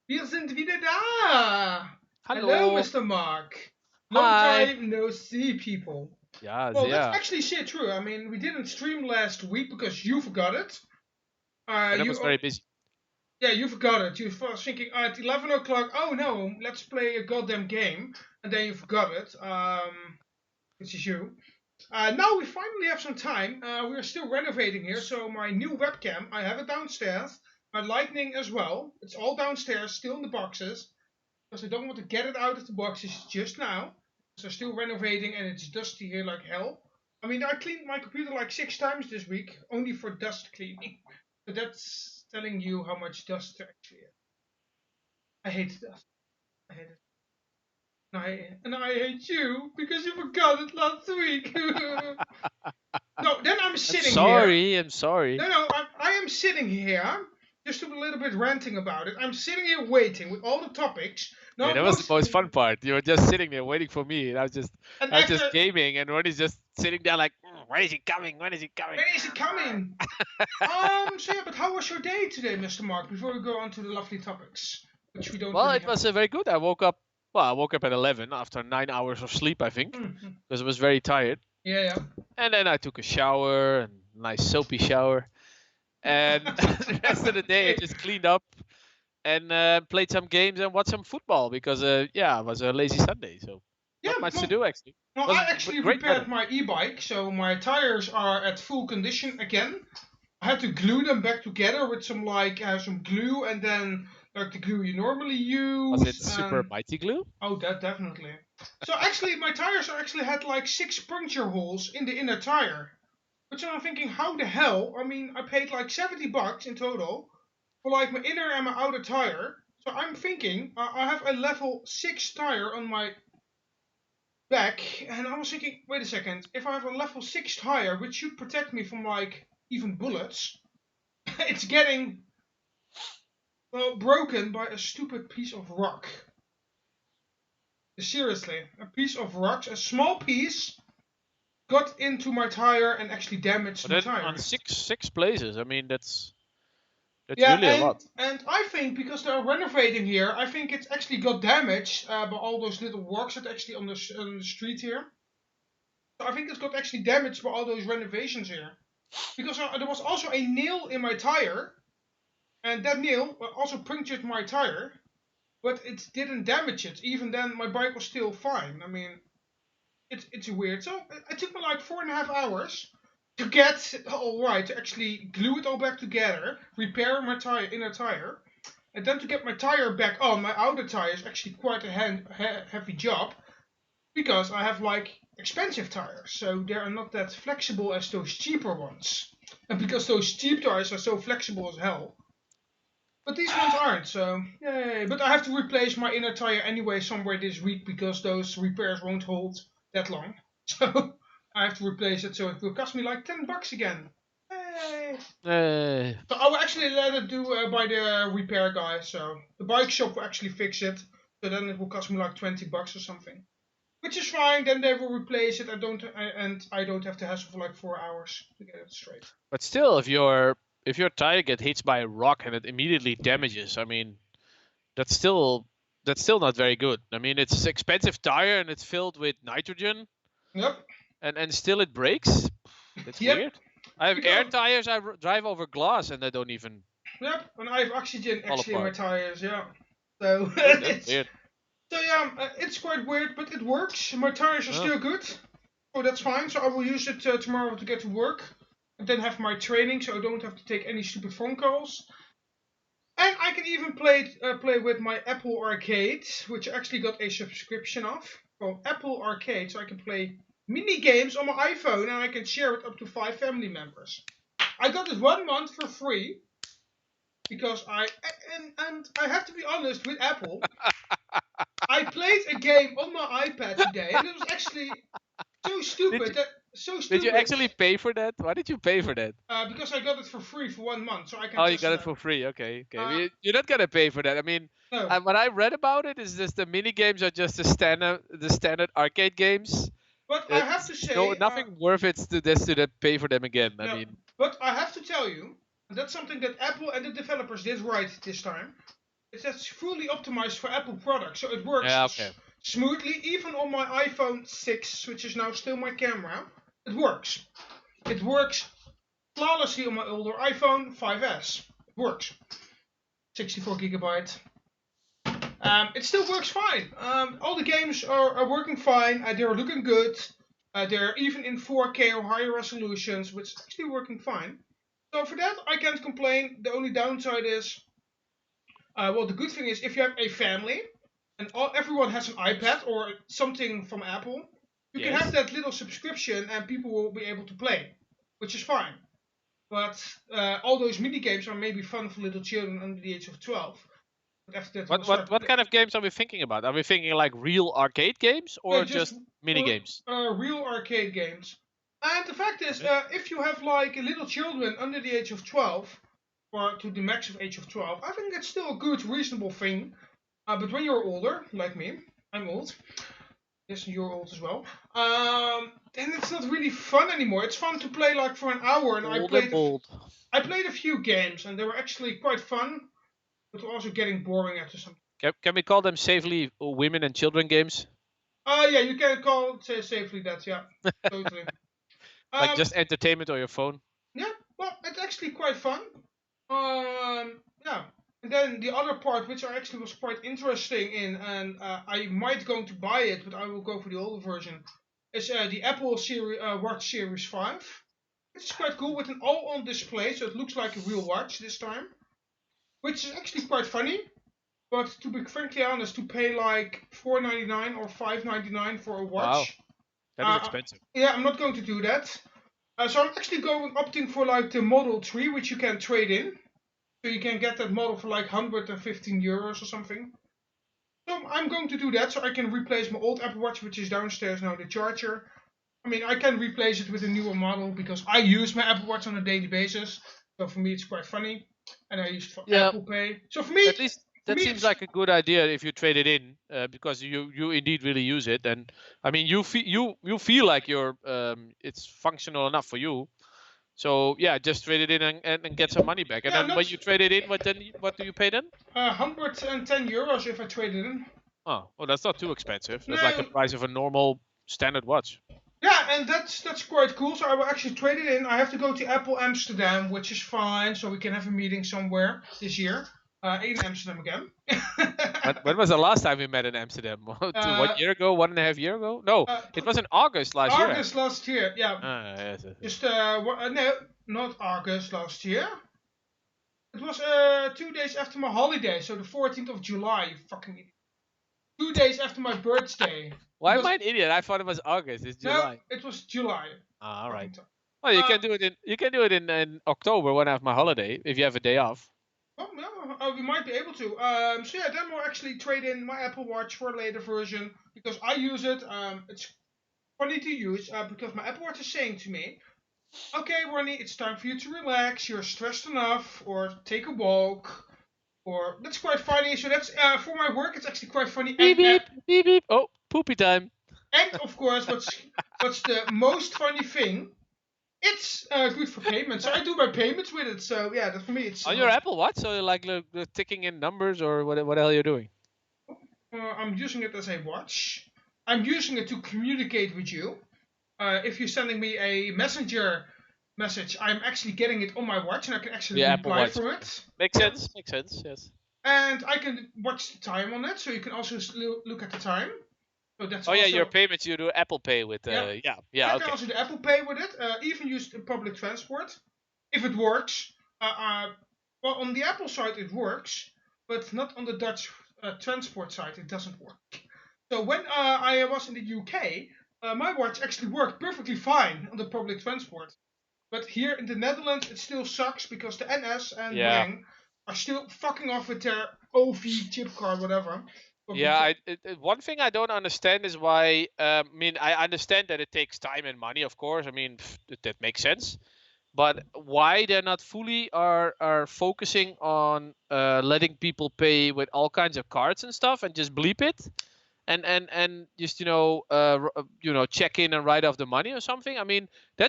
Wir sind wieder da! Hello, Hallo. Mr. Mark. Long Hi. time no see, people. Ja, Well, that's sehr. actually shit true. I mean, we didn't stream last week because you forgot it. And I You, was very busy. yeah, you forgot it. You were thinking at 11 o'clock, oh no, let's play a goddamn game. And then you forgot it, which is you. Now we finally have some time. We're still renovating here, so my new webcam, I have it downstairs. My lighting as well. It's all downstairs, still in the boxes. Because I don't want to get it out of the boxes just now. So still renovating and it's dusty here like hell. I mean, I cleaned my computer like 6 times this week, only for dust cleaning. So that's telling you how much dust there actually is. I hate dust. I hate it. And I hate you because you forgot it last week. No, then I'm I'm sitting here. sorry. I'm sorry. No, I am sitting here just a little bit ranting about it. I'm sitting here waiting with all the topics. Yeah, Now, that was the most most fun part. You were just sitting there waiting for me, and and I was after just gaming, and Ronnie's just sitting there like, when is he coming? When is he coming? when is it coming? So yeah, but how was your day today, Mr. Mark? Before we go on to the lovely topics, which we don't Well, really it have. was very good. I woke up. Well, I woke up at 11 after 9 hours of sleep, I think, Mm-hmm. because I was very tired. Yeah, And then I took a shower, and nice soapy shower. And yeah. the rest of the day, I Okay. just cleaned up and played some games and watched some football because yeah, it was a lazy Sunday, so Yeah, not much to well, do actually. no, It was I actually great weather. repaired my e-bike, so my tires are at full condition again. I had to glue them back together with some glue and then like the glue you normally Was it use. super mighty glue? Oh, that definitely. So actually, my tires actually had like 6 puncture holes in the inner tire. But so I'm thinking, how the hell? I mean, I paid like $70 in total for like my inner and my outer tire. So I'm thinking, I have a level 6 tire on my back, and I was thinking, wait a second, if I have a level 6 tire, which should protect me from like even bullets, it's getting well broken by a stupid piece of rock. Seriously, a piece of rock, a small piece, got into my tire and actually damaged But my then on tire. six places, I mean that's Yeah, really a lot. and I think because they're renovating here, I think it's actually got damaged by all those little rocks that actually on the street here. So I think it's got actually damaged by all those renovations here. Because there was also a nail in my tire, and that nail also punctured my tire, but it didn't damage it. Even then, my bike was still fine. I mean, it's weird. So it took me like 4.5 hours to get all right, to actually glue it all back together, repair my inner tire, and then to get my tire back on. My outer tire is actually quite a heavy job because I have like expensive tires, so they are not that flexible as those cheaper ones. And because those cheap tires are so flexible as hell, but these ones aren't, so yay. But I have to replace my inner tire anyway somewhere this week because those repairs won't hold that long. So I have to replace it, so it will cost me like $10 again. Yay. Uh, So I will actually let it do by the repair guy, so the bike shop will actually fix it. So then it will cost me like $20 or something. Which is fine, then they will replace it. And I don't have to hassle for like 4 hours to get it straight. but still, if your tire gets hit by a rock and it immediately damages, I mean that's still not very good. I mean it's expensive tire and it's filled with nitrogen, Yep. and still it breaks. That's Yep. weird. I have air Because tires. I drive over glass and they don't even Yep, and I have oxygen fall actually in my apart. tires. Yeah. So Oh, that's it's weird. yeah, it's quite weird, but it works. My tires are Oh. still good, so that's fine. So I will use it tomorrow to get to work, and then have my training, so I don't have to take any stupid phone calls. And I can even play with my Apple Arcade, which I actually got a subscription of from Apple Arcade, so I can play mini games on my iPhone, and I can share it up to 5 family members. I got it 1 month for free because and I have to be honest with Apple. I played a game on my iPad today, and it was actually so Did stupid you that so did you stupid actually pay for that? Why did you pay for that? because I got it for free for 1 month, so I can Oh, you test got it it out. for free. Okay, okay. Uh, You're not gonna pay for that. I mean, no, what I read about it is just the mini games are just the standard arcade games. but I have It's to no say, nothing worth it to this to pay for them again. I no, mean, but I have to tell you, that's something that Apple and the developers did right this time. That's fully optimized for Apple products, so it works Yeah, okay. smoothly. Even on my iPhone 6, which is now still my camera, it works. It works flawlessly on my older iPhone 5S. It works. 64 gigabyte. It still works fine. All the games are working fine. They're looking good. They're even in 4K or higher resolutions, which is actually working fine. So for that, I can't complain. The only downside is, well, the good thing is if you have a family and everyone has an iPad or something from Apple, you can have Yes. that little subscription and people will be able to play, which is fine. But all those mini games are maybe fun for little children under the age of 12. But after that, we'll start. What kind of games are we thinking about? Are we thinking like real arcade games Yeah, or just just mini games? real arcade games. And the fact is, Okay. if you have like little children under the age of 12, or to the max of age of 12, I think that's still a good, reasonable thing. But when you're older, like me, I'm old. Yes, you're old as well. Then it's not really fun anymore. It's fun to play like for an hour, and Old and bold. I played a few games, and they were actually quite fun, but also getting boring after some. Can we call them safely women and children games? Yeah, you can call it safely that. Yeah, totally. Like Um, just entertainment on your phone? yeah, well, it's actually quite fun. Yeah. And then the other part, which I actually was quite interesting in, and I might going to buy it, but I will go for the older version, is the Apple Watch Series 5. It's quite cool with an all-on display, so it looks like a real watch this time, which is actually quite funny. But to be frankly honest, to pay like $4.99 or $5.99 for a Wow, watch, that is uh, expensive. yeah, I'm not going to do that. So I'm actually opting for like the Model 3, which you can trade in. So you can get that model for like 115 euros or something. So I'm going to do that so I can replace my old Apple Watch, which is downstairs now, the charger. I mean, I can replace it with a newer model because I use my Apple Watch on a daily basis. So for me, it's quite funny. And I use it for Yeah, Apple Pay. So for me, at least that seems it's like a good idea if you trade it in, because you indeed really use it, and I mean you feel like you're it's functional enough for you. So yeah, just trade it in and get some money back. And yeah, then when not you trade it in, what do you pay then? 110 euros if I trade it in. Oh, well, that's not too expensive. That's like the No, price of a normal standard watch. yeah, and that's quite cool. So I will actually trade it in. I have to go to Apple Amsterdam, which is fine. So we can have a meeting somewhere this year in Amsterdam again. When was the last time we met in Amsterdam? 1 year ago, 1.5 year ago? No, uh, it was in August last year. August last year. Yeah, Ah, yes, yes, yes. just no, not August last year. It was 2 days after my holiday, so the 14th of July. You fucking idiot. 2 days after my birthday. Why am Because I an idiot? I thought it was August. It's no, July. it was July. Ah, all right. Fucking time. Well, you Uh, can do it in October when I have my holiday if you have a day off. Well, no, we might be able to. So yeah, then we'll actually trade in my Apple Watch for a later version because I use it. It's funny to use because my Apple Watch is saying to me, "Okay, Ronnie, it's time for you to relax. You're stressed enough, or take a walk." Or that's quite funny. So that's for my work. It's actually quite funny. Beep beep beep beep. Oh, poopy time. And of course, what's the most funny thing? It's good for payments. So I do my payments with it. So yeah, that for me it's. On your Apple Watch, so you're like ticking in numbers or what the hell you're doing? I'm using it as a watch. I'm using it to communicate with you. If you're sending me a messenger message, I'm actually getting it on my watch and I can actually Yeah, Apple reply Watch. from it. Makes sense. Makes sense. Yes. And I can watch the time on it, so you can also look at the time. So that's Oh yeah, also, your payments you do Apple Pay with. Yeah. Yeah. I Okay. can also do Apple Pay with it. Even use public transport if it works. Well, on the Apple side it works, but not on the Dutch transport side. It doesn't work. So when I was in the UK, my watch actually worked perfectly fine on the public transport. But here in the Netherlands, it still sucks because the NS and Yeah. Breng are still fucking off with their OV chip card, whatever. Yeah, one thing I don't understand is why. I mean, I understand that it takes time and money, of course. I mean, that makes sense. But why they're not fully are focusing on letting people pay with all kinds of cards and stuff and just bleep it, and just check in and write off the money or something. I mean, we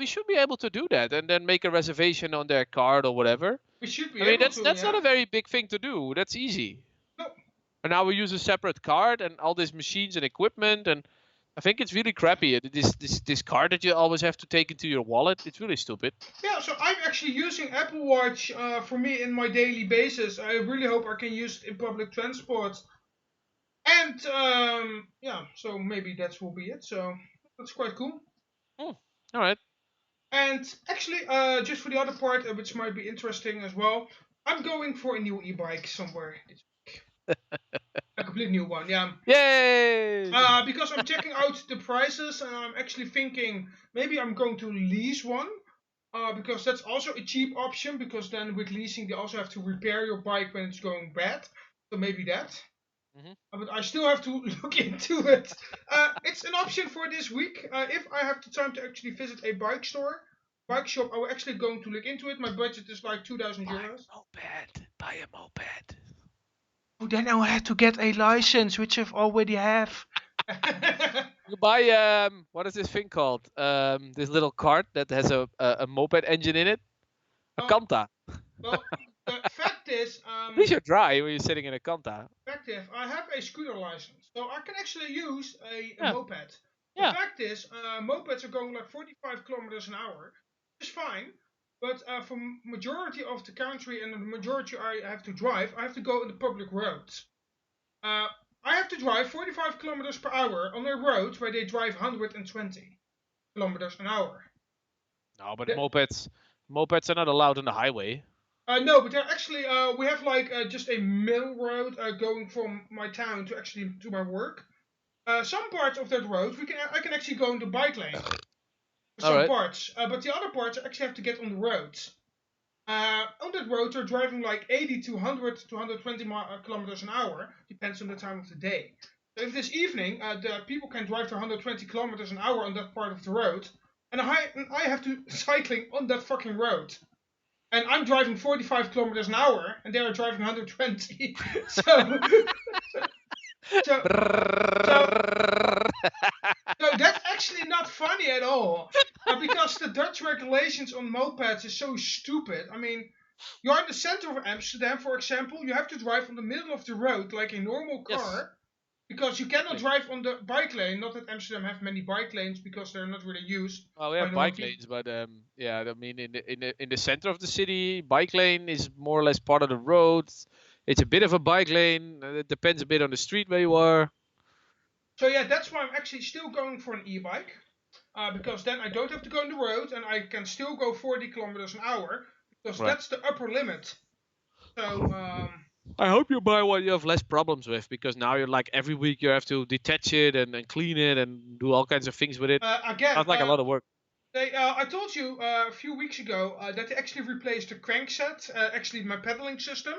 should be able to do that, and then make a reservation on their card or whatever. We should be I mean, able that's to, that's not yeah. a very big thing to do. That's easy. No, And now we use a separate card and all these machines and equipment, and I think it's really crappy. This card that you always have to take into your wallet, it's really stupid. yeah. So I'm actually using Apple Watch for me in my daily basis. I really hope I can use it in public transport. And yeah, so maybe that will be it. So that's quite cool. Hmm. All right. And actually, just for the other part, which might be interesting as well, I'm going for a new e-bike somewhere this week. A complete new one, yeah. Yay! Because I'm checking out the prices, and I'm actually thinking maybe I'm going to lease one. Because that's also a cheap option. Because then with leasing, they also have to repair your bike when it's going bad. So maybe that. But I still have to look into it. It's an option for this week. If I have the time to actually visit a bike shop, I will actually going to look into it. My budget is like 2,000 euros. Buy a moped. Oh, then I'll have to get a license, which I already have. You buy what is this thing called? This little cart that has a moped engine in it. A Oh, Kanta. well, the fact is, At least you're dry when you're sitting in a Kanta. I have a scooter license, so I can actually use a Yeah. moped. The Yeah. fact is, mopeds are going like 45 kilometers an hour, which is fine. But for majority of the country and the majority I have to drive, I have to go on the public roads. I have to drive 45 kilometers per hour on a road where they drive 120 kilometers an hour. No, but The, mopeds are not allowed on the highway. no, but they're actually we have like just a middle road going from my town to actually to my work. Some parts of that road I can actually go in the bike lane for All some right. parts, but the other parts I actually have to get on the roads. On that road, they're driving like 80 to 100 to 120 kilometers an hour, depends on the time of the day. So if this evening the people can drive to 120 kilometers an hour on that part of the road, and I have to cycling on that fucking road, and I'm driving 45 kilometers an hour, and they are driving 120. so, so, so that's actually not funny at all. Because the Dutch regulations on mopeds is so stupid. I mean, you're in the center of Amsterdam, for example, you have to drive on the middle of the road like a normal car. Yes. Because you cannot drive on the bike lane. Not that Amsterdam have many bike lanes because they're not really used. Well, we by have normal bike people. lanes, but yeah, I mean, in the center of the city, bike lane is more or less part of the road. It's a bit of a bike lane. It depends a bit on the street where you are. So yeah, that's why I'm actually still going for an e-bike. Because then I don't have to go on the road and I can still go 40 kilometers an hour. Because Right. that's the upper limit. So I hope you buy one you have less problems with, because now you're like every week you have to detach it and clean it and do all kinds of things with it. again, Sounds like a lot of work. I told you a few weeks ago that they actually replaced the crankset, actually my pedaling system.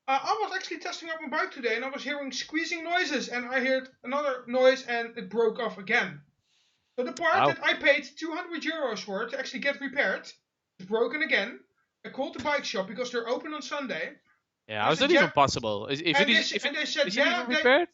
I was actually testing out my bike today and I was hearing squeezing noises and I heard another noise and it broke off again. So the part Wow. that I paid 200 euros for to actually get repaired is broken again. I called the bike shop because they're open on Sunday. Yeah, how is that even possible? If And it they, is, if it, and they said, is it yeah, even repaired?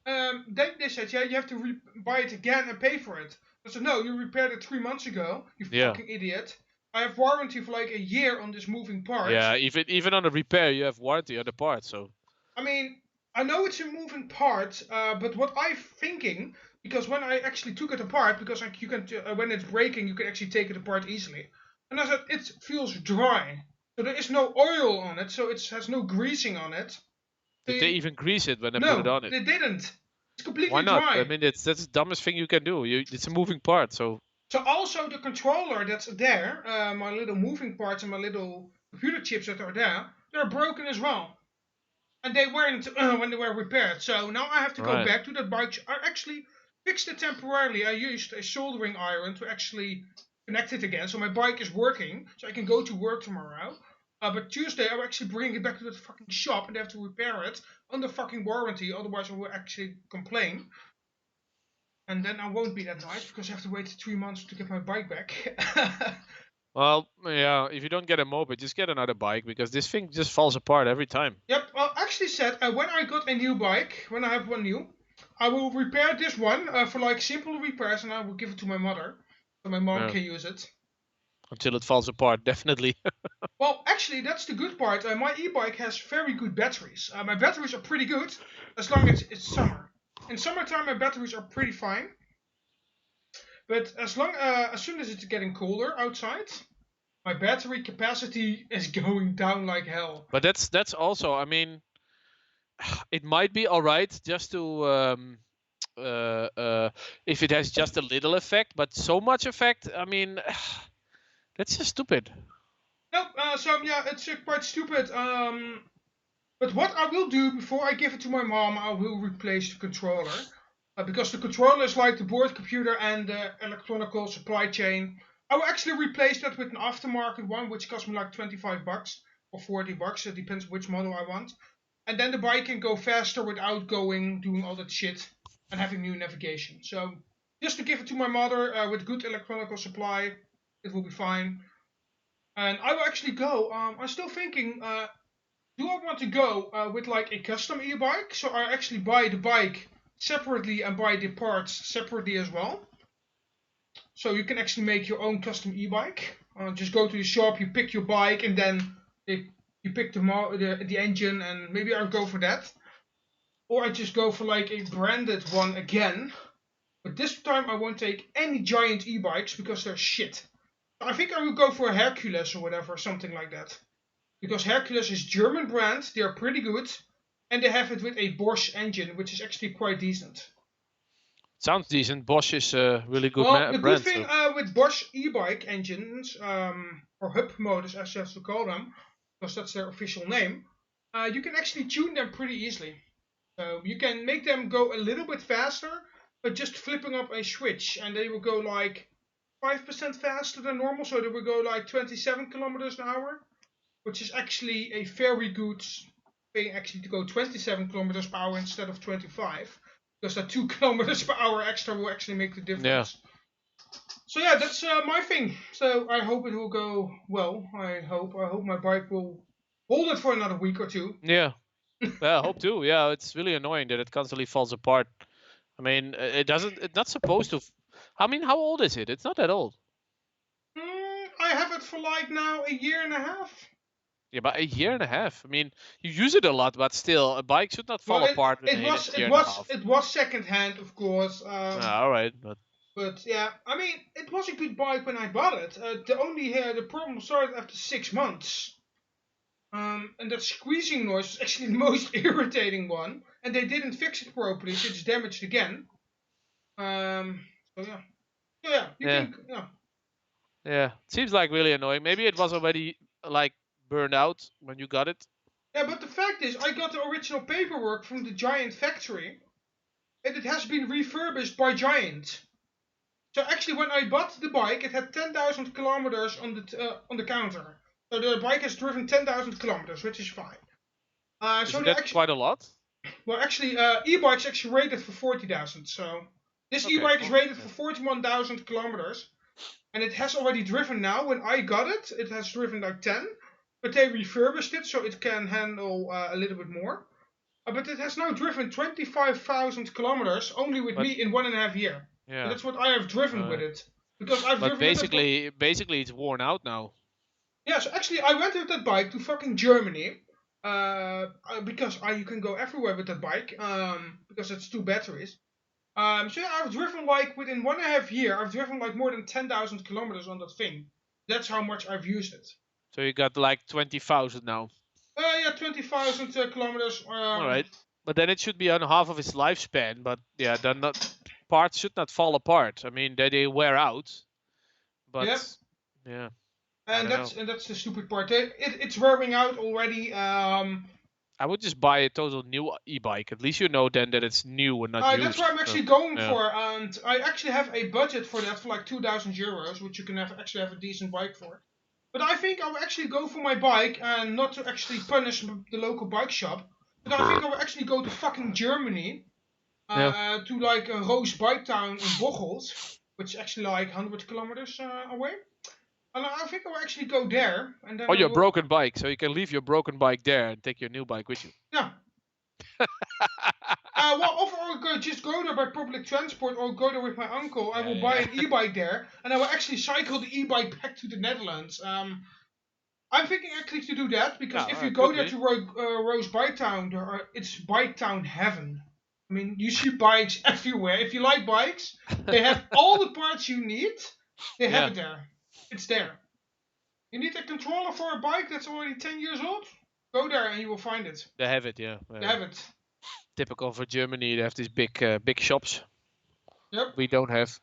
then they said, yeah, you have to buy it again and pay for it. I said, no, you repaired it 3 months ago, you fucking idiot. I have warranty for like a year on this moving part. Yeah, even on the repair you have warranty on the part, so. I mean, I know it's a moving part, but what I'm thinking, because when I actually took it apart, because like you can, when it's breaking, you can actually take it apart easily. And I said, it feels dry. So there is no oil on it, so it has no greasing on it. Did they even grease it when they put it No, on it? they didn't. It's completely Why not? dry. I mean, that's the dumbest thing you can do. It's a moving part, so. So also the controller that's there, my little moving parts and my little computer chips that are there, they're broken as well. And they weren't when they were repaired. So now I have to go back to that bike. I actually fixed it temporarily. I used a soldering iron to actually connect it again. So my bike is working. So I can go to work tomorrow. But Tuesday I will actually bring it back to that fucking shop and they have to repair it under fucking warranty. Otherwise I will actually complain. And then I won't be that nice because I have to wait 3 months to get my bike back. Well, yeah, if you don't get a moped, just get another bike because this thing just falls apart every time. Yep, actually said when I got a new bike, when I have one new, I will repair this one for like simple repairs and I will give it to my mother. So my mom Yeah. can use it. Until it falls apart, definitely. Well, actually, that's the good part. My e-bike has very good batteries. My batteries are pretty good as long as it's summer. In summertime, my batteries are pretty fine. But as soon as it's getting colder outside, my battery capacity is going down like hell. But that's also, I mean, it might be all right just to if it has just a little effect, but so much effect, I mean, that's just stupid. Nope. So yeah, it's quite stupid. But what I will do before I give it to my mom, I will replace the controller. Because the controller is like the board computer and the electronical supply chain. I will actually replace that with an aftermarket one, which costs me like 25 bucks or 40 bucks. It depends which model I want. And then the bike can go faster without doing all that shit and having new navigation. So just to give it to my mother with good electronical supply, it will be fine. And I will actually go. I'm still thinking. Do I want to go with like a custom e-bike? So I actually buy the bike separately and buy the parts separately as well. So you can actually make your own custom e-bike. Just go to the shop, you pick your bike, and then you pick the engine, and maybe I'll go for that. Or I just go for like a branded one again. But this time I won't take any giant e-bikes because they're shit. I think I will go for a Hercules or whatever, something like that. Because Hercules is German brand, they are pretty good, and they have it with a Bosch engine, which is actually quite decent. Sounds decent. Bosch is a really good Well, the good brand. thing So with Bosch e-bike engines, or hub motors as you have to call them, because that's their official name, you can actually tune them pretty easily. So you can make them go a little bit faster, but just flipping up a switch, and they will go like 5% faster than normal, so they will go like 27 kilometers an hour, which is actually a very good thing actually to go 27 kilometers per hour instead of 25, because that 2 kilometers per hour extra will actually make the yeah, difference. So yeah, that's my thing. So I hope it will go well. I hope my bike will hold it for another week or two. yeah, yeah. I hope too. Yeah, it's really annoying that it constantly falls apart. I mean, it doesn't. It's not supposed to. I mean, how old is it? It's not that old. I have it for like now a year and a half. Yeah, but a year and a half. I mean, you use it a lot, but still, a bike should not fall Well, apart it in a was year it and a was half. it was second hand, of course. Ah, all right, but But yeah, I mean, it was a good bike when I bought it. The problem started after 6 months. And that squeezing noise was actually the most irritating one. And they didn't fix it properly, so it's damaged again. So yeah, you yeah, can yeah. yeah. Seems like really annoying. Maybe it was already like burned out when you got it. Yeah, but the fact is, I got the original paperwork from the Giant factory, and it has been refurbished by Giant. So actually, when I bought the bike, it had 10,000 kilometers on the counter. So the bike has driven 10,000 kilometers, which is fine. So Isn't they that actually, quite a lot? well, actually, e-bike's actually rated for 40,000. So this Okay, e-bike is cool. rated Yeah. for 41,000 kilometers, and it has already driven now. When I got it, it has driven like 10, but they refurbished it so it can handle a little bit more. But it has now driven 25,000 kilometers only with But me in 1.5 years. So yeah, that's what I have driven with it. Because I've but driven with it for. basically, it's worn out now. Yeah, so actually, I went with that bike to fucking Germany. Because you can go everywhere with that bike. Because it's two batteries. So yeah, I've driven like within 1.5 years, I've driven like more than 10,000 kilometers on that thing. That's how much I've used it. So you got like 20,000 now. Yeah, 20,000 kilometers. All right. But then it should be on half of its lifespan. But yeah, then not parts should not fall apart. I mean, they wear out. Yep. But yeah, I And don't know. that's the stupid part. It's wearing out already. I would just buy a total new e-bike. At least you know then that it's new and not That's used. what I'm So actually going yeah, for, and I actually have a budget for that for like 2,000 euros, which you can actually have a decent bike for. But I think I will actually go for my bike and not to actually punish the local bike shop. But I think I will actually go to fucking Germany, yeah. to like a Roos bike town in Bocholt, which is actually like 100 kilometers away. And I think I'll actually go there, and then Oh, I your will. broken bike, so you can leave your broken bike there and take your new bike with you. Yeah. Or go, just go there by public transport, or go there with my uncle. I will buy Yeah. an e-bike there, and I will actually cycle the e-bike back to the Netherlands. I'm thinking actually to do that because if you go Could there be. to Rose Bike Town, it's Bike Town heaven. I mean, you see bikes everywhere. If you like bikes, they have all the parts you need. They have Yeah, it there. It's there. You need a controller for a bike that's already 10 years old? Go there and you will find it. they have it. Yeah, They have it. typical for Germany. They have these big shops. Yep. We don't have.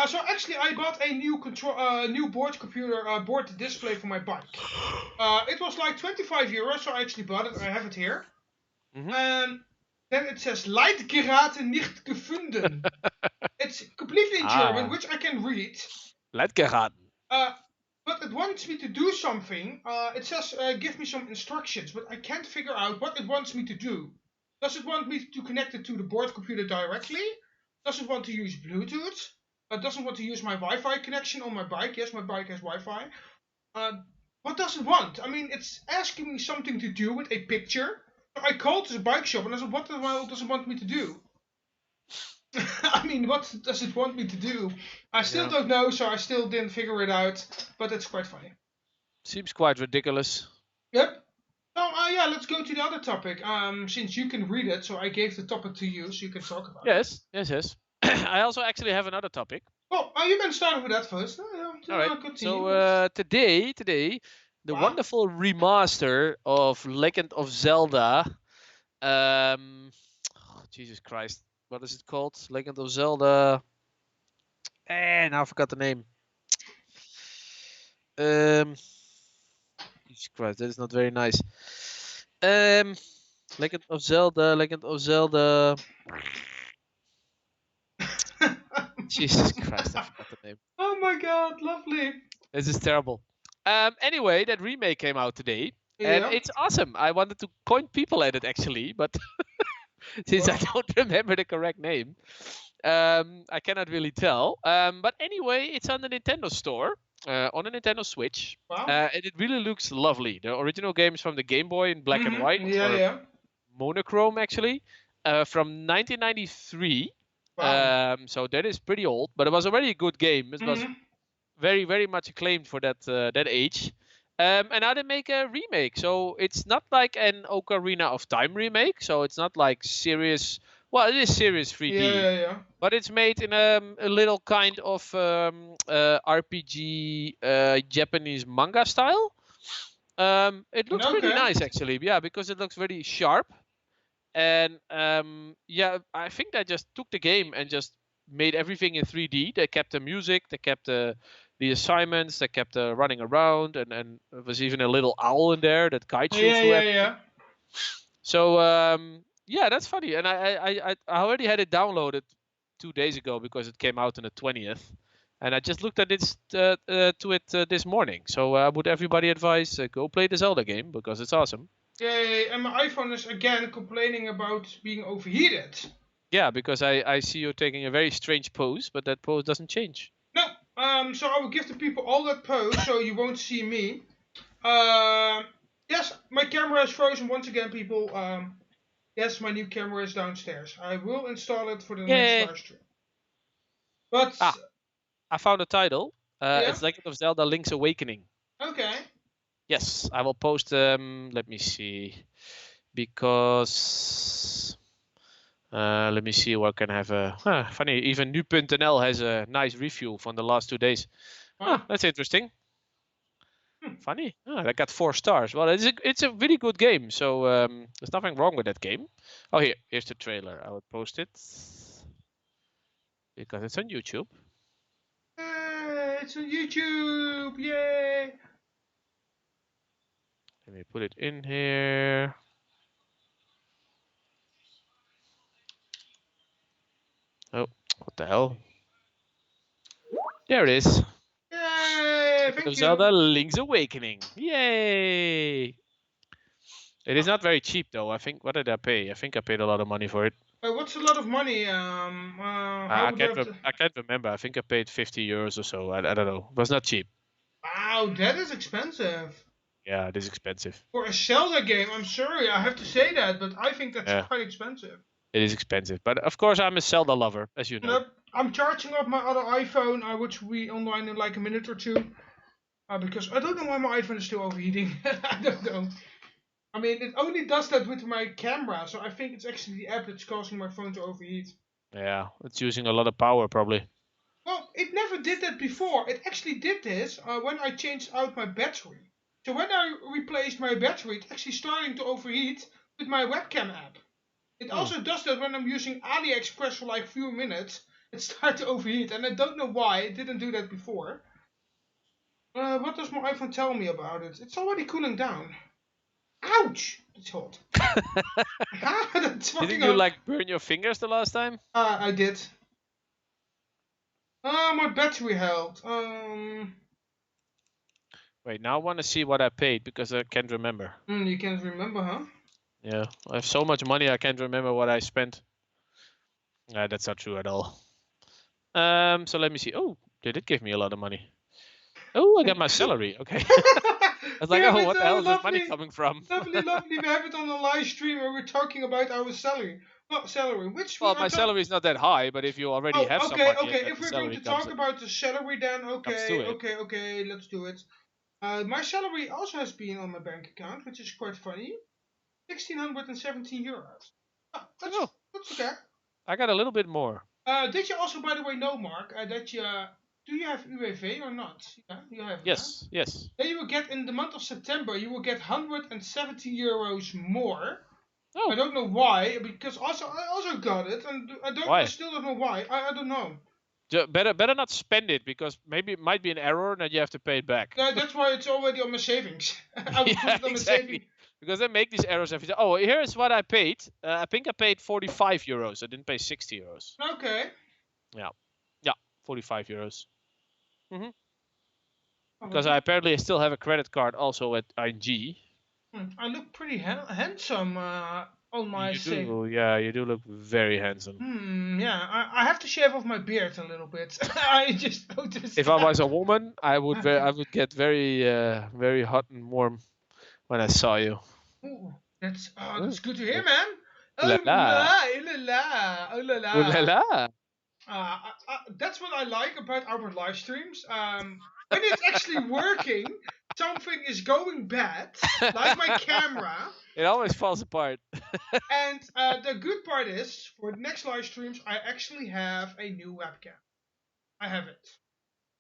So actually, I bought a new board computer, board display for my bike. It was like 25 euros, so I actually bought it. I have it here. Mhm. And then it says Leitgeraten nicht gefunden. It's completely in German, which I can read. Leitgeraten. But it wants me to do something. It says give me some instructions, but I can't figure out what it wants me to do. Does it want me to connect it to the board computer directly? Does it want to use Bluetooth? Does it want to use my Wi-Fi connection on my bike? Yes, my bike has Wi-Fi. What does it want? I mean, it's asking me something to do with a picture. I called the bike shop and I said, what does it want me to do? I mean, what does it want me to do? I still Yeah. don't know, so I still didn't figure it out. But it's quite funny. Seems quite ridiculous. Yep. So yeah, let's go to the other topic. Since you can read it, so I gave the topic to you, so you can talk about it. Yes. I also actually have another topic. Well, you can start with that first. All right. Continue. So today, the Wow. wonderful remaster of Legend of Zelda. Jesus Christ, what is it called? Legend of Zelda. Now I forgot the name. Jesus Christ, that is not very nice. Legend of Zelda, Legend of Zelda. Jesus Christ, I forgot the name. Oh my god, lovely. This is terrible. Anyway, that remake came out today, and Yeah. it's awesome. I wanted to point people at it actually, but since I don't remember the correct name, I cannot really tell. But anyway, it's on the Nintendo Store on a Nintendo Switch, Wow. and it really looks lovely. The original games from the Game Boy in black and white, or Yeah. monochrome actually, from 1993. Wow. So that is pretty old, but it was already a good game. It was Mhm. very, very much acclaimed for that age. And now they make a remake, so it's not like an Ocarina of Time remake. So it's not like serious. Well, it is serious 3D, Yeah. but it's made in a little kind of RPG Japanese manga style. It looks pretty Okay. nice actually, yeah, because it looks very sharp. And yeah, I think they just took the game and just made everything in 3D. They kept the music, they kept the assignments, they kept running around, and there was even a little owl in there that guides you through everything. Yeah. So yeah, that's funny. And I already had it downloaded 2 days ago because it came out on the 20th. And I just looked at it this morning. So I would everybody advise go play the Zelda game because it's awesome. Yay, and my iPhone is again complaining about being overheated. Yeah, because I see you taking a very strange pose, but that pose doesn't change. No, so I will give the people all that pose so you won't see me. Yes, my camera is frozen once again, people. Yes, my new camera is downstairs. I will install it for the next live stream. But I found a title. yeah? It's Legend of Zelda: Link's Awakening. Okay. Yes, I will post. Let me see, because let me see where I can have a. Funny, even nu.nl has a nice review from the last 2 days. That's interesting. Funny. I got 4 stars. Well, it's a really good game. So there's nothing wrong with that game. Oh, here's the trailer. I will post it because it's on YouTube. It's on YouTube! Yay! Let me put it in here. Oh, what the hell? There it is. Yay! Thank you. Zelda: Link's Awakening. Yay! It is not very cheap though. I think. What did I pay? I think I paid a lot of money for it. What's a lot of money? I can't remember. I think I paid 50 euros or so. I don't know. It was not cheap. Wow, that is expensive. Yeah, it is expensive. For a Zelda game, I'm sorry, I have to say that, but I think that's Yeah, quite expensive. it is expensive. But of course, I'm a Zelda lover, as you know. Nope. I'm charging up my other iPhone, which will be online in like a minute or two. Because I don't know why my iPhone is still overheating. I don't know. I mean, it only does that with my camera, so I think it's actually the app that's causing my phone to overheat. Yeah, it's using a lot of power probably. Well, it never did that before. It actually did this when I changed out my battery. So when I replaced my battery, it's actually starting to overheat with my webcam app. It Hmm. also does that when I'm using AliExpress for like a few minutes. It starts to overheat, and I don't know why. It didn't do that before. What does my iPhone tell me about it? It's already cooling down. Ouch! It's hot. That's fucking Didn't you hot. like burn your fingers the last time? I did. My battery health. Wait, now I want to see what I paid because I can't remember. You can't remember, huh? Yeah, I have so much money I can't remember what I spent. That's not true at all. So let me see. Oh, they did give me a lot of money. Oh, I got my salary. Okay. I was We like, have oh, it what the hell is this money lovely, coming from? lovely, lovely. We have it on the live stream where we're talking about our salary. Not salary, which we Well, are my talking. salary is not that high, but if you already Oh, have some okay, money and okay. then If the we're going salary to talk comes about the salary, then comes to okay, it. okay, okay. Let's do it. My salary also has been on my bank account, which is quite funny. 1,617 euros. Oh, Oh, that's okay. I got a little bit more. Did you also, by the way, know, Mark, that you do you have UWV or not? Yeah, you have it, huh? Yes, yes. Then you will get in the month of September. You will get 170 euros more. I Oh, don't know why, because also I also got it, and I why? still don't know why. I don't know. Better not spend it because maybe it might be an error and then you have to pay it back. That's why it's already on my savings. I will put Yeah, it on my exactly. saving. Because they make these errors every time. Oh, here's what I paid. I think I paid 45 euros. I didn't pay 60 euros. Okay. Yeah, yeah, 45 euros. Oh, Because I apparently still have a credit card also at ING. I look pretty handsome on my You save. do, yeah, you do look very handsome. Yeah, I have to shave off my beard a little bit. I just noticed If I that. was a woman, I would get very hot and warm when I saw you. Ooh, Ooh, that's good to hear, ooh man. la Oh la, la, oh la la, oh la ooh la la. la. That's what I like about our live streams. When it's actually working, something is going bad, like my camera. It always falls apart. And the good part is, for the next live streams, I actually have a new webcam. I have it.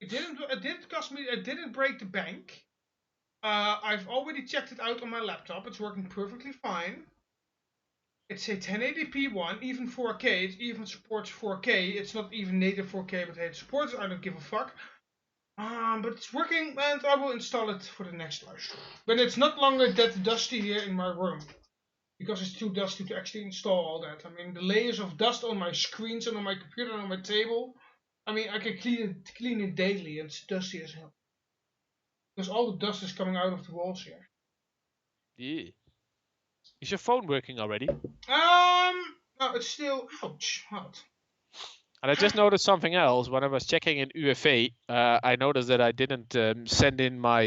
It didn't cost me. It didn't break the bank. I've already checked it out on my laptop. It's working perfectly fine. It's a 1080p one, even 4K. It even supports 4K. It's not even native 4K, but hey, it supports it. I don't give a fuck. But it's working, and I will install it for the next live stream. But it's not longer that dusty here in my room because it's too dusty to actually install all that. I mean, the layers of dust on my screens and on my computer and on my table. I mean, I can clean it daily, and it's dusty as hell because all the dust is coming out of the walls here. Yeah. Is your phone working already? No, it's still ouch hot. And I just noticed something else when I was checking in UFA. I noticed that I didn't send in my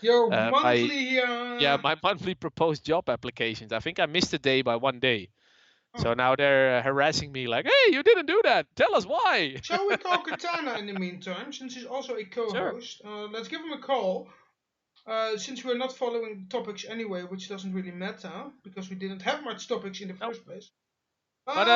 Your my monthly yeah my monthly proposed job applications. I think I missed a day by one day. So oh. now they're harassing me like, hey, you didn't do that. Tell us why. Shall we call Katana in the meantime, since he's also a Sure. co-host? Let's give him a call. Since we're not following topics anyway, which doesn't really matter because we didn't have much topics in the No. first place. But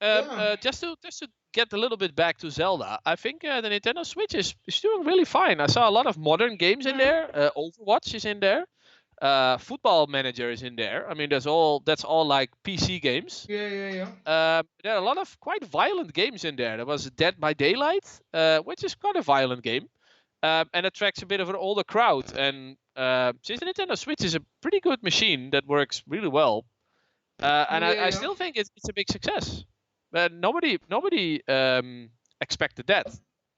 Yeah. just to get a little bit back to Zelda, I think the Nintendo Switch is doing really fine. I saw a lot of modern games in Mhm. there. Overwatch is in there. Football Manager is in there. I mean, that's all like PC games. Yeah, yeah, yeah. There are a lot of quite violent games in there. There was Dead by Daylight, which is quite a violent game, and attracts a bit of an older crowd. And since the Nintendo Switch is a pretty good machine that works really well, and Yeah, I yeah. still think it's a big success. But nobody expected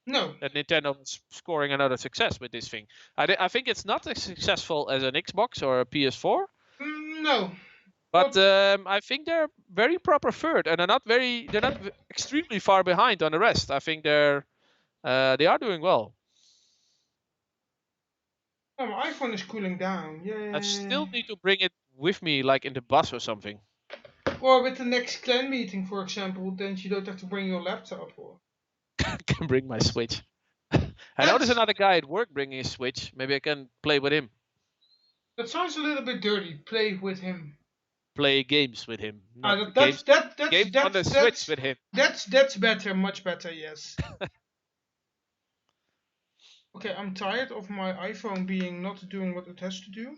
No, that Nintendo was scoring another success with this thing. I think it's not as successful as an Xbox or a PS4, no. but But I think they're very proper third, and they're not extremely far behind on the rest. I think they are doing well. Oh, my iPhone is cooling down. I still Yay. need to bring it with me, like in the bus or something. Or with the next clan meeting, for example, then you don't have to bring your laptop. Or I can bring my Switch. I know there's that's another guy at work bringing his Switch. Maybe I can play with him. that sounds a little bit dirty. Play with him. Play games with him, not That, that's games. that that's Games on that's the Switch that's with him. that's better, much better. Yes. Okay, I'm tired of my iPhone being not doing what it has to do.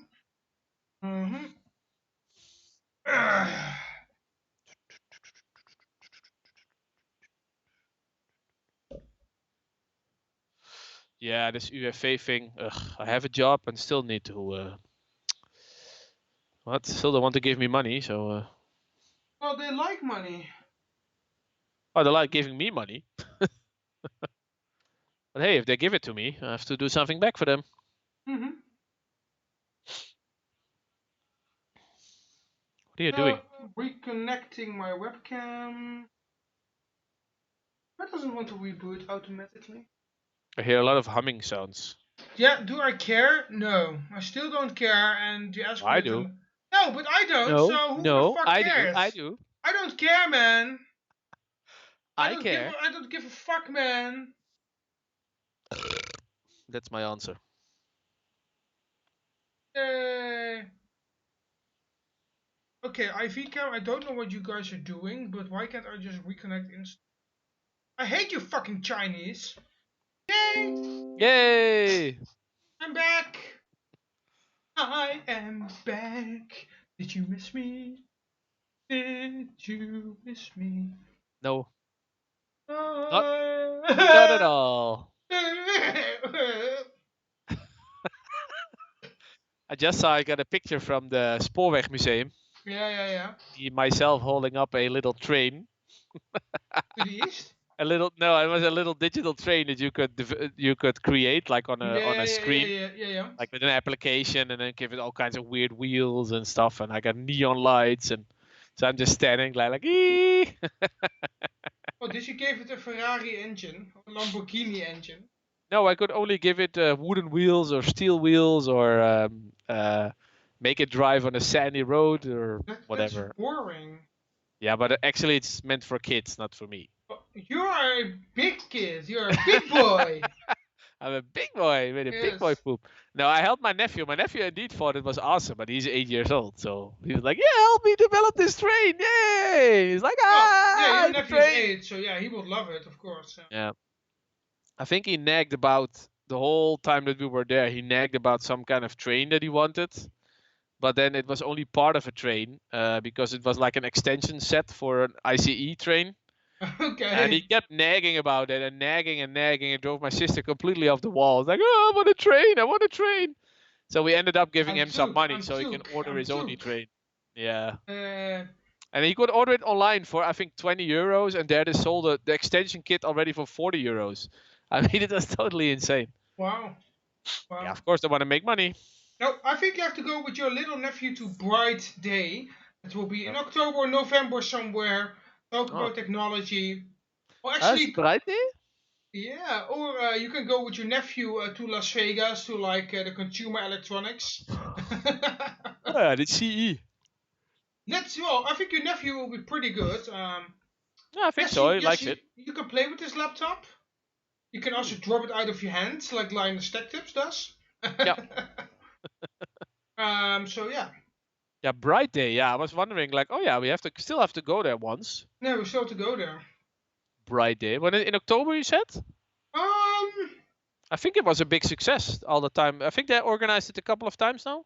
Mm-hmm. Yeah, this UFA thing. Ugh, I have a job and still need to. What? Still don't want to give me money, so. Well, they like money. Oh, they like giving me money. But hey, if they give it to me, I have to do something back for them. Mm-hmm. What are you doing? Reconnecting my webcam. Why doesn't want to reboot automatically? I hear a lot of humming sounds. Yeah, do I care? No, I still don't care. And you ask I me do. to. No, but I don't. No, So who the no, fuck I do. I cares? do. I don't care, man. I care. I don't give a fuck, man. That's my answer. Yay. Okay, IV cam. I don't know what you guys are doing, but why can't I just reconnect inst? I hate you, fucking Chinese. Yay! Yay! I'm back. I am back. Did you miss me? Did you miss me? No, not not at yeah, all. I just saw I got a picture from the Spoorwegmuseum. yeah. Myself holding up a little train. To the east? No, it was a little digital train that you could create like on Yeah, a screen, yeah. like with an application, and then give it all kinds of weird wheels and stuff. And I got neon lights, and so I'm just standing like ee! Oh, did you give it a Ferrari engine? Or a Lamborghini engine? No, I could only give it wooden wheels or steel wheels or make it drive on a sandy road or That's whatever. boring. Yeah, but actually it's meant for kids, not for me. Oh, you are a big kid. You're a big boy. I'm a big boy with a big boy Yes. poop. No, I helped my nephew. My nephew indeed thought it was awesome, but he's 8 years old, so he was like, "Yeah, help me develop this train! Yay!" He's like, Oh, yeah, "Ah, your it's a nephew's train!" 8, so yeah, he would love it, of course. Yeah, I think he nagged about the whole time that we were there. He nagged about some kind of train that he wanted, but then it was only part of a train because it was like an extension set for an ICE train. And he Okay. kept nagging about it and nagging and nagging. It drove my sister completely off the wall. It's like, oh, I want a train. I want a train. So we ended up giving him some money so he can order I'm his own took. train. Yeah. Uh, And he could order it online for, I think, 20 euros. And there they sold the extension kit already for 40 euros. I mean, it was totally insane. wow. Yeah, Wow. of course, they want to make money. No, I think you have to go with your little nephew to Bright Day. It will be in Yep. October or November somewhere. Talk Oh, about technology. Or that's actually, bright day? yeah. Or you can go with your nephew to Las Vegas to like the consumer electronics. Oh, yeah, the CE. Let's. Well, I think your nephew will be pretty good. Yeah, I think so. He likes it. You can play with this laptop. You can also Hmm. drop it out of your hands like Linus Tech Tips does. Yeah. So yeah. Yeah, bright day. Yeah, I was wondering, like, oh yeah, we still have to go there once. No, we still have to go there. Bright day. When in October, you said? Um. I think it was a big success all the time. I think they organized it a couple of times now.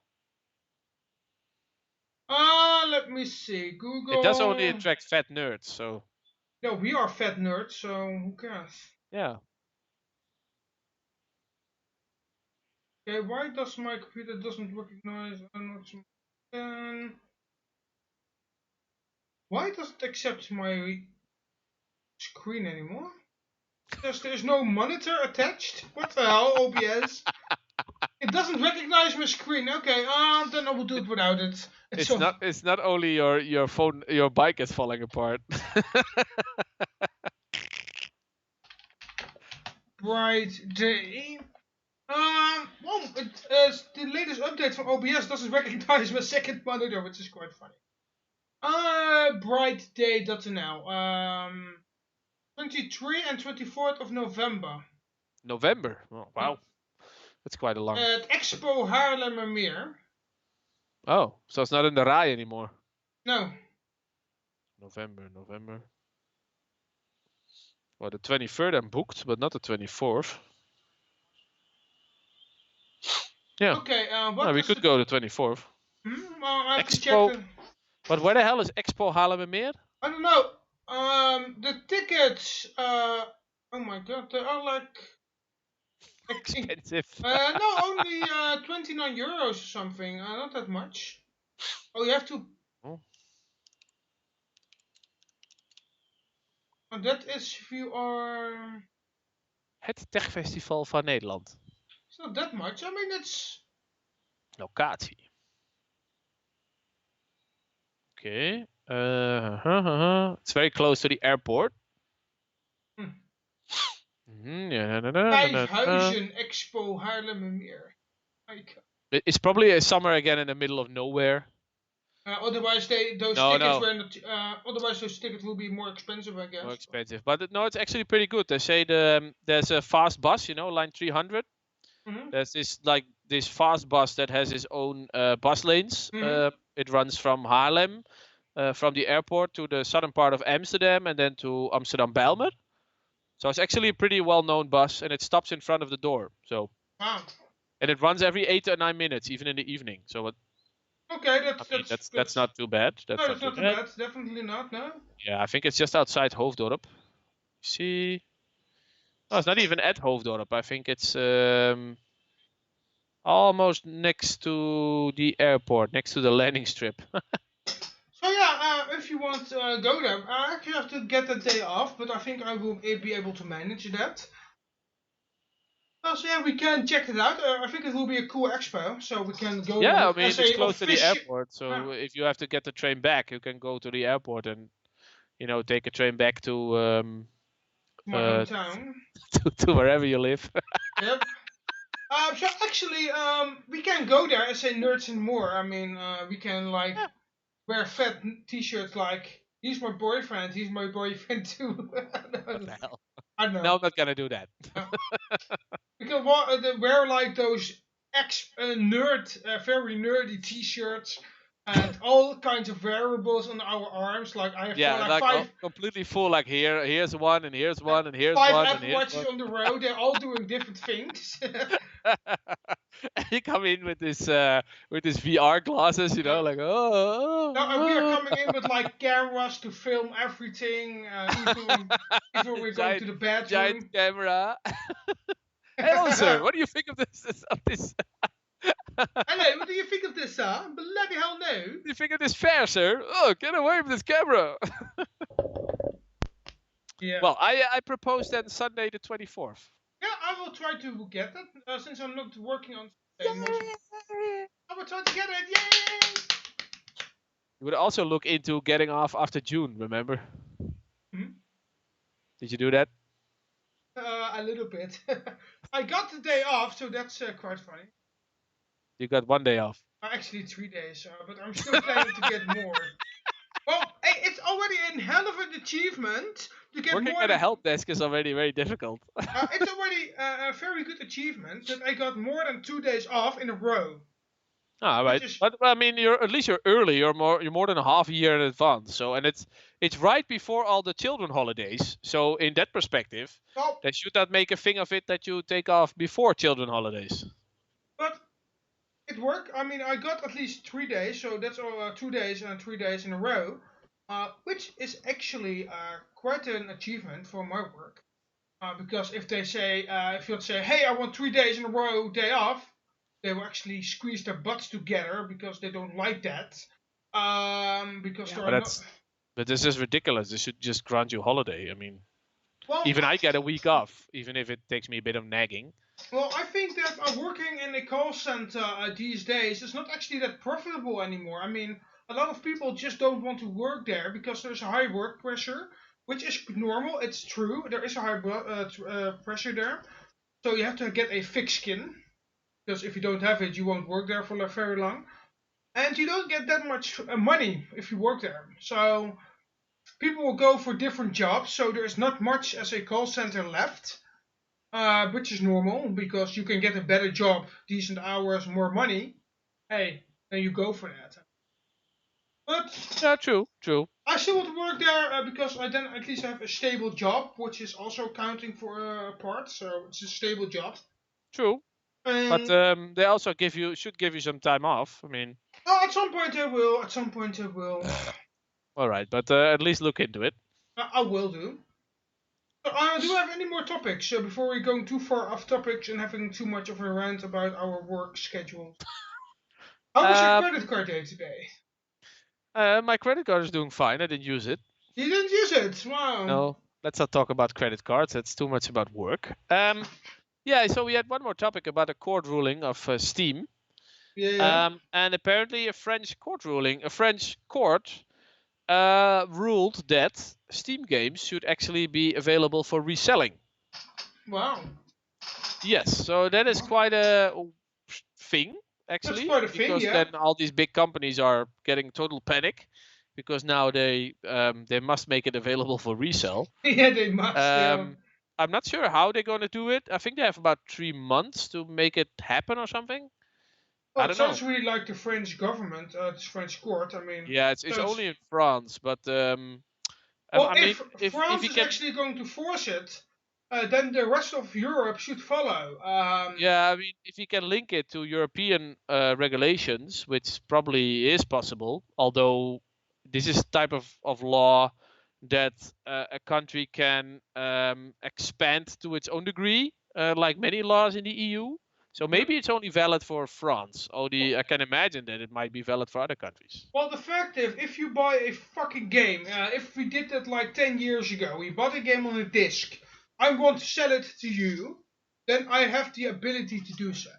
Let me see. It does only Google. attract fat nerds, so No, we are fat nerds, so who cares? yeah. Okay, why does my computer doesn't recognize why does it accept my screen anymore? There's no monitor attached? What the hell, OBS? It doesn't recognize my screen. Okay, then I will do it without it. It's not only your phone, your bike is falling apart. Bright day. the latest update from OBS doesn't recognize my second monitor, which is quite funny. Brightday.nl. 23 and 24th of November. November. Oh, wow. That's quite a long. At Expo Haarlemmermeer. Oh, so it's not in the Rai anymore. No. November. Well, the 23rd I'm booked, but not the 24th. Yeah. Okay, we could go the 24th. Well, I have to Expo. check. But where the hell is Expo Haarlemmermeer? I don't know. The tickets. Oh my god, they are like Expensive. no, only 29 euros or something. Not that much. Oh, you have to. Oh. That is if you are. Het Techfestival van Nederland. It's not that much. I mean, it's. Locatie. Okay. It's very close to the airport. Vijfhuizen Expo Haarlemmermeer. It's probably somewhere again in the middle of nowhere. Otherwise, otherwise those tickets will be more expensive, I guess. More expensive, but no, it's actually pretty good. They say there's a fast bus, line 300. There's this fast bus that has its own bus lanes. It runs from Haarlem, from the airport to the southern part of Amsterdam, and then to Amsterdam Bijlmer. So it's actually a pretty well-known bus, and it stops in front of the door. So. Wow. And it runs every 8 to 9 minutes, even in the evening. So what? Okay, that's not too bad. That's not too bad. Definitely not. No. Yeah, I think it's just outside Hoofddorp. See, no, it's not even at Hoofddorp. I think it's almost next to the airport, next to the landing strip. So yeah, if you want to go there, I actually have to get that day off, but I think I will be able to manage that. So yeah, we can check it out. I think it will be a cool expo, so we can go. Yeah, I mean it's close to the airport, so if you have to get the train back, you can go to the airport and take a train back to my hometown, to wherever you live. Yep. So actually, we can go there and say nerds and more. I mean, we can wear fat t-shirts like he's my boyfriend too. What the hell? I don't know. No, I'm not gonna do that. We can wear like those very nerdy t-shirts and all kinds of wearables on our arms. Like I have five completely full. Like here's one, and here's one, and here's five one, Apple Watches on the road. They're all doing different things. You come in with this VR glasses, like oh. No, and we are coming in with like cameras to film everything, even we're going to the bathroom. Giant camera. Hello, sir. What do you think of this? Hello, what do you think of this, sir? Bloody hell no. What do you think of this fair, sir? Oh, get away from this camera. Yeah. Well, I propose then Sunday the 24th. Yeah, I will try to get that, since I'm not working on Sunday. I will try to get it, yay! You would also look into getting off after June, remember? Did you do that? A little bit. I got the day off, so that's quite funny. You got 1 day off. Actually 3 days, but I'm still planning to get more. Well, hey, it's already a hell of an achievement to get Working more. at a help desk is already very difficult. It's already a very good achievement that I got more than 2 days off in a row. Ah, right. But I mean, you're early. You're more than a half a year in advance. So, and it's right before all the children holidays. So, in that perspective, they should not make a thing of it that you take off before children holidays. But it worked. I mean, I got at least 3 days, so that's 2 days and 3 days in a row, which is actually quite an achievement for my work. Because if they say, if you say, hey, I want 3 days in a row day off, they will actually squeeze their butts together because they don't like that. But this is ridiculous. They should just grant you holiday. I mean, well, even I get a week off, even if it takes me a bit of nagging. Well, I think that working in a call center these days is not actually that profitable anymore. I mean, a lot of people just don't want to work there because there's a high work pressure, which is normal. It's true. There is a high pressure there. So you have to get a thick skin. because if you don't have it, you won't work there for like very long, and you don't get that much money if you work there. So people will go for different jobs. So there is not much as a call center left, which is normal because you can get a better job, decent hours, more money. Hey, then you go for that. But Yeah, true, true, I still want to work there because I then at least have a stable job, which is also counting for a part. So it's a stable job. true. But And they also should give you some time off. I mean, at some point I will. At some point I will. all right, but at least look into it. I will do. Do you have any more topics before we're going too far off topics and having too much of a rant about our work schedules? How was your credit Um, card day today? my credit card is doing fine. I didn't use it. You didn't use it. Wow. No, let's not talk about credit cards. It's too much about work. Yeah, so we had one more topic about a court ruling of Steam. Yeah, yeah. And apparently a French court ruling, a French court ruled that Steam games should actually be available for reselling. Wow. Yes, so that is quite a thing, That's actually, quite a thing, because yeah. then all these big companies are getting total panic because now they must make it available for resale. Yeah, they must. Yeah. I'm not sure how they're going to do it. I think they have about 3 months to make it happen or something. Well, I it don't know. sounds really like the French government, the French court. I mean, Yeah, it's sounds. only in France, but Well, I mean, if if France you is can, actually going to force it, then the rest of Europe should follow. yeah, I mean, if you can link it to European regulations, which probably is possible, although this is type of law that a country can expand to its own degree, like many laws in the EU. So Yeah. maybe it's only valid for France. Only I can imagine that it might be valid for other countries. Well, the fact is, if you buy a fucking game, if we did that like 10 years ago, we bought a game on a disc, I want to sell it to you, then I have the ability to do so.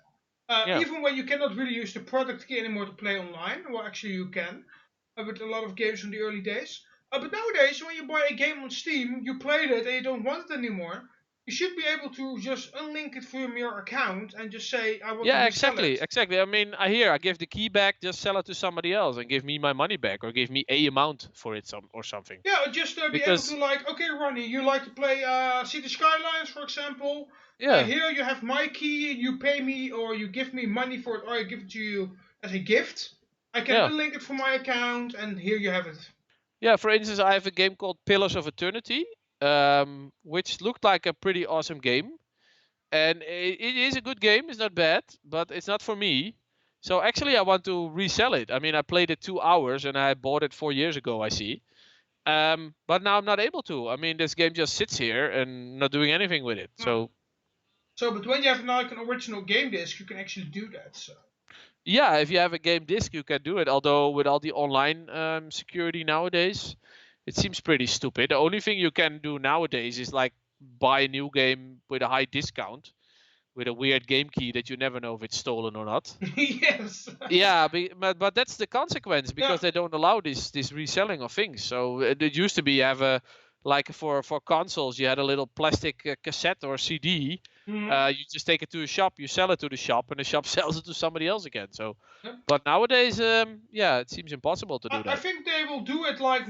Yeah. Even when you cannot really use the product key anymore to play online, well, actually you can, with a lot of games from the early days. But nowadays, when you buy a game on Steam, you played it and you don't want it anymore, you should be able to just unlink it from your account and just say, I want to Yeah, resell exactly, it. exactly. I mean, I give the key back, just sell it to somebody else and give me my money back, or give me a amount for it, or something. Yeah, just be able to Because like, okay, Ronnie, you like to play City Skylines, for example. yeah, Here you have my key. You pay me, or you give me money for it, or I give it to you as a gift. I can yeah, unlink it from my account, and here you have it. yeah. For instance, I have a game called Pillars of Eternity, which looked like a pretty awesome game, and it is a good game. It's not bad, but it's not for me. So actually, I want to resell it. I mean, I played it 2 hours, and I bought it 4 years ago. I see. But now I'm not able to. I mean, this game just sits here and not doing anything with it. Hmm. So So, but when you have like an original game disc, you can actually do that. So. yeah, if you have a game disc, you can do it. Although with all the online security nowadays, it seems pretty stupid. The only thing you can do nowadays is like buy a new game with a high discount with a weird game key that you never know if it's stolen or not. Yes. Yeah, but that's the consequence Yeah. because they don't allow this reselling of things. So it used to be you have a like for consoles you had a little plastic cassette or CD. Mhm. You just take it to a shop, you sell it to the shop, and the shop sells it to somebody else again. So, Yeah. but nowadays, yeah, it seems impossible to do I that. think they will do it like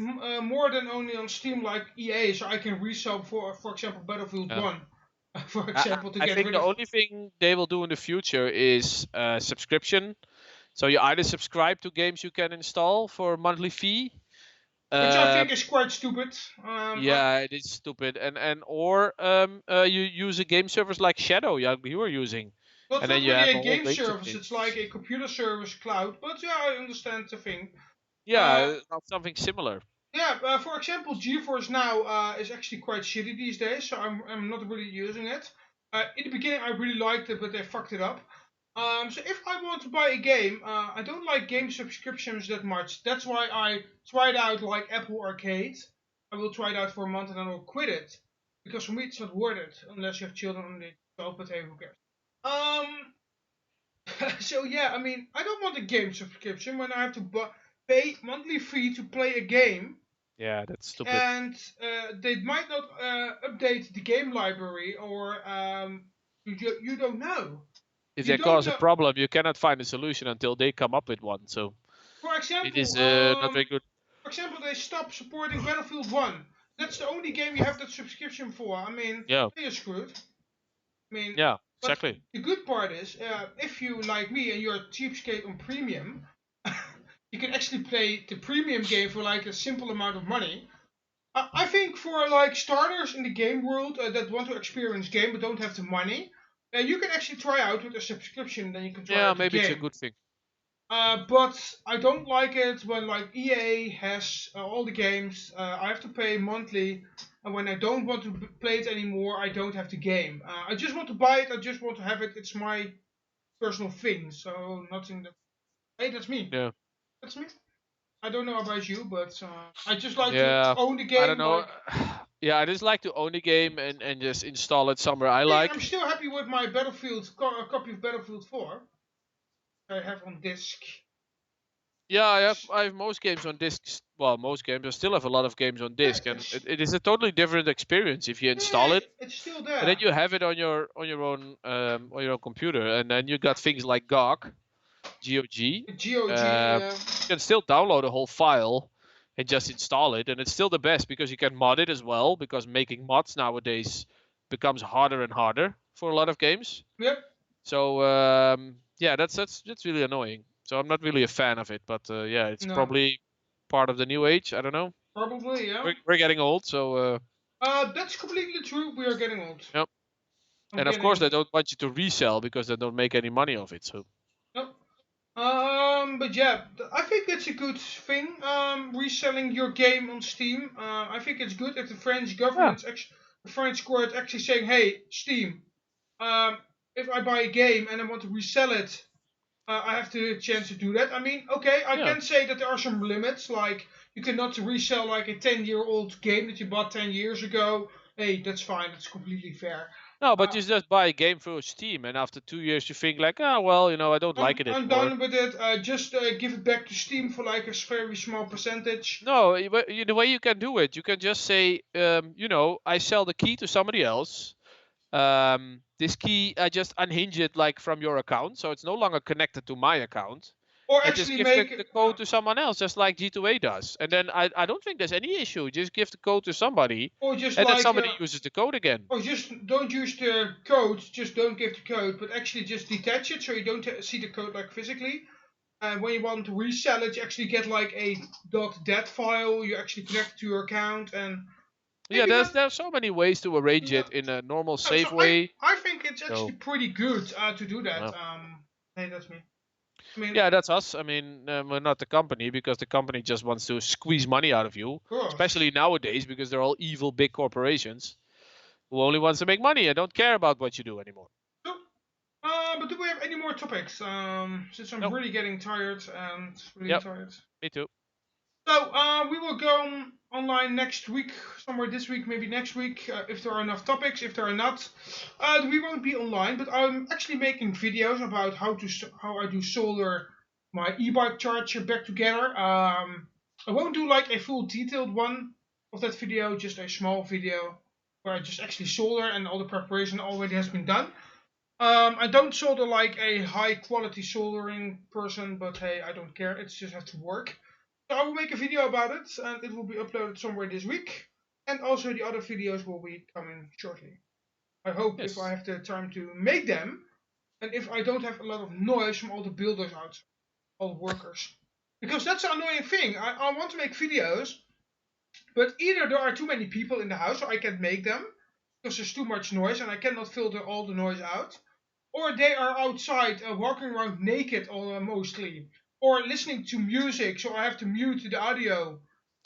more than only on Steam, like EA, so I can resell for example, Battlefield Yeah. 1, for I, I example, to I get think rid the of. only thing they will do in the future is subscription. So you either subscribe to games you can install for a monthly fee. Which I Uh, think is quite stupid. Yeah, it is stupid. And or you use a game service like Shadow, yeah, you were using, Well, it's and then not you really have a a whole game range of service, it's like games. a computer service cloud, but yeah, I understand the thing. Uh, Yeah, not something similar. yeah, for example, GeForce Now is actually quite shitty these days, so I'm not really using it. In the beginning, I really liked it, but they fucked it up. So if I want to buy a game, I don't like game subscriptions that much. That's why I tried out like Apple Arcade. I will try it out for a month and then I'll quit it because for me it's not worth it unless you have children under 12. But hey, who cares? So yeah, I mean, I don't want a game subscription when I have to pay monthly fee to play a game, Yeah, that's stupid. and they might not update the game library, or you don't know. if You they don't cause a know. problem, you cannot find a solution until they come up with one. So For it is example, not very good. they stopped supporting Battlefield 1. That's the only game you have that subscription for. I mean, Yeah, you're screwed. I mean, yeah, but exactly. the good part is, if you like me and you're a cheapskate on premium, you can actually play the premium game for like a simple amount of money. I think for like starters in the game world that want to experience game but don't have the money, you can actually try out with a subscription. Then you can try Yeah, out the maybe it's a game. good thing. But I don't like it when like EA has all the games. I have to pay monthly, and when I don't want to play it anymore, I don't have the game. I just want to buy it. I just want to have it. It's my personal thing. So nothing that. Hey, that's me. Yeah, That's me. I don't know about you, but I just like to yeah. own the I don't game. know. Like, Yeah, I just like to own the game and just install it somewhere I I mean, I'm like. still happy with my copy of Battlefield 4 I have on disc. Yeah, I have most games on discs. Well, most games. I still have a lot of games on Yeah, disc, and it is a totally different experience if you install it it's still and then there. you have it on your own computer, and then you got things like GOG. GOG, yeah. You can still download a whole file and just install it, and it's still the best because you can mod it as well. Because making mods nowadays becomes harder and harder for a lot of games. Yep. So yeah, that's really annoying. So I'm not really a fan of it, but yeah, it's No. probably part of the new age. I don't know. Probably, yeah. We're getting old, so That's completely true. We are getting old. yep. I'm And of course, getting. they don't want you to resell because they don't make any money of it. So No. But yeah, I think it's a good thing. Reselling your game on Steam. I think it's good if the French yeah, government's the French court actually saying, "Hey, Steam, um, if I buy a game and I want to resell it, I have the chance to do that." I mean, okay, I yeah. can say that there are some limits, like you cannot resell like a 10-year-old game that you bought 10 years ago. Hey, that's fine. That's completely fair. No, but Uh, you just buy a game through Steam, and after 2 years, you think like, ah, well, I don't like it I'm anymore. done with it. Just give it back to Steam for like a very small percentage. No, the way you can do it, you can just say, I sell the key to somebody else. This key, I just unhinge it like from your account, so it's no longer connected to my account. Or And just actually give make, the code to someone else, just like G2A does. And then I don't think there's any issue. Just give the code to somebody, or just and then like, somebody uses the code again. or just don't use the code. Just don't give the code, but actually just detach it so you don't see the code like physically. And when you want to resell it, you actually get like a .dat file. You actually connect it to your account, and Yeah, maybe that. there's so many ways to arrange Yeah. it in a normal, No, so safe way. I think it's actually So, pretty good to do that. well, Hey, that's me. I mean, yeah, that's us. I mean, we're not the company because the company just wants to squeeze money out of you, of course. especially nowadays because they're all evil big corporations who only wants to make money and don't care about what you do anymore. So, but do we have any more topics? Since I'm No. really getting tired and really Yep. tired. Me too. So, we will go online next week, somewhere this week, maybe next week, if there are enough topics. If there are not, we won't be online. But I'm actually making videos about how I do solder my e-bike charger back together. I won't do like a full detailed one of that video, just a small video where I just actually solder and all the preparation already has been done. I don't solder like a high quality soldering person, but hey, I don't care. It just has to work. So I will make a video about it, and it will be uploaded somewhere this week. And also the other videos will be coming shortly. I hope if I Yes. have the time to make them, and if I don't have a lot of noise from all the builders out, all the workers. Because that's the annoying thing. I want to make videos, but either there are too many people in the house, so I can't make them, because there's too much noise, and I cannot filter all the noise out. Or they are outside walking around naked mostly, or listening to music, so I have to mute the audio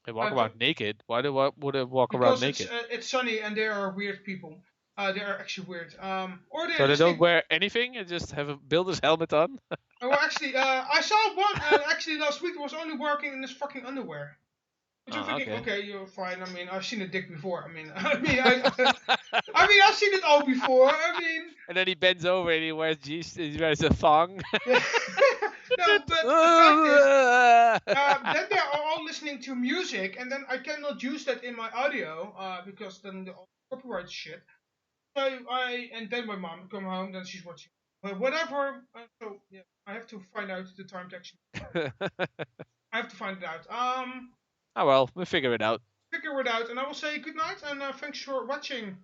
They walk to, around naked. Why would they walk around because naked? it's sunny and they are weird people. They are actually weird. Or they're So they don't listening. wear anything and just have a builder's helmet on? Well, actually, I saw one actually last week was only working in his fucking underwear. Which I'm Oh, thinking, okay. okay, you're fine. I mean, I've seen a dick before. I mean, I've seen it all before. I mean, And then he bends over and he wears a thong. yeah. No, but the fact is, then they are all listening to music, and then I cannot use that in my audio because then the copyright shit. So and then my mom come home, then she's watching But whatever. So yeah, I have to find out the time to actually. I have to find it out. Oh well, we'll figure it out. Figure it out, and I will say good night and thanks for watching.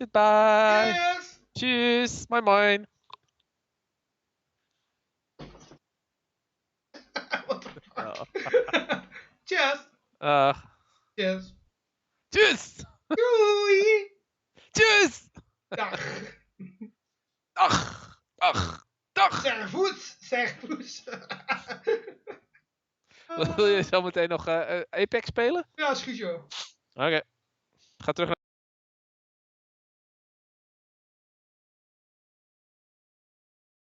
Goodbye. Yes. Tschüss. Moin moin. What the Oh. fuck? Cheers. Cheers. Tschüss. Doei. Tschüss. Dag. Dag. Dag. Dag. Servus. Servus. Wil je zo meteen nog Apex spelen? Ja, is goed joh. Oké. Ga terug naar